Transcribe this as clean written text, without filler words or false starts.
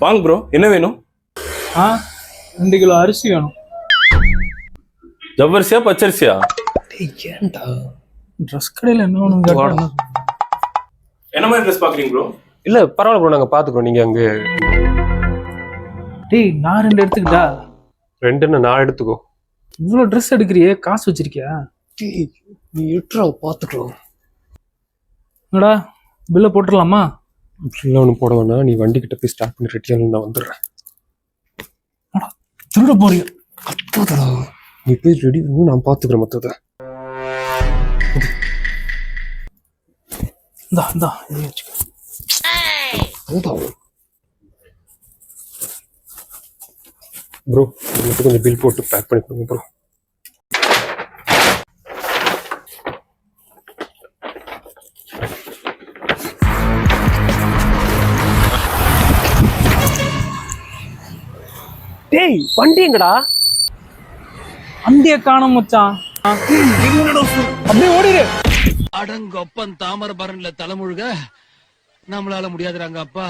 வாங்க ப்ரோ, என்ன வேணும்? 2 கிலோ அரிசி வேணும். ஜவ்வரிசியா பச்சரிசியா? ஏன்டா ட்ரெஸ் கடையில் என்ன வேணும் கேட்டா என்ன மாதிரி ட்ரெஸ் பாக்குறீங்க ப்ரோ? இல்ல பரவாயில்ல ப்ரோ, நாங்க பாத்துக்கிறோம். நீங்க அங்க நான் 2 எடுத்துக்கிட்டா 2ன்னு நான் எடுத்துக்கோ. இவ்வளவு ட்ரெஸ் எடுக்கிறியே, காசு வச்சிருக்கியா? நீ எட்ரா பாத்துக்கிறோம். என்னடா பில்ல போட்டுடலாமா? இல்லை ஒன்றும் போட வேணாம், நீ வண்டி கிட்ட போய் ஸ்டார்ட் பண்ணி ரெட்டியா நான் வந்துடுறேன். திருட போறீங்க? கத்தாதடா, நீ போய் ரெடி பண்ணி நான் பாத்துக்கிறேன் மொத்தத்தை. இந்தா ப்ரோ எனக்கு கொஞ்சம் பில் போட்டு பேக் பண்ணி கொடுங்க ப்ரோ. டேய் வண்டிங்கடா. வண்டிய காணோம் மச்சான். அப்படியே ஓடிடு. அடங்கொப்பன் தாமர பரன்ல தலைமுழுக நம்மளால முடியாதுறாங்க அப்பா.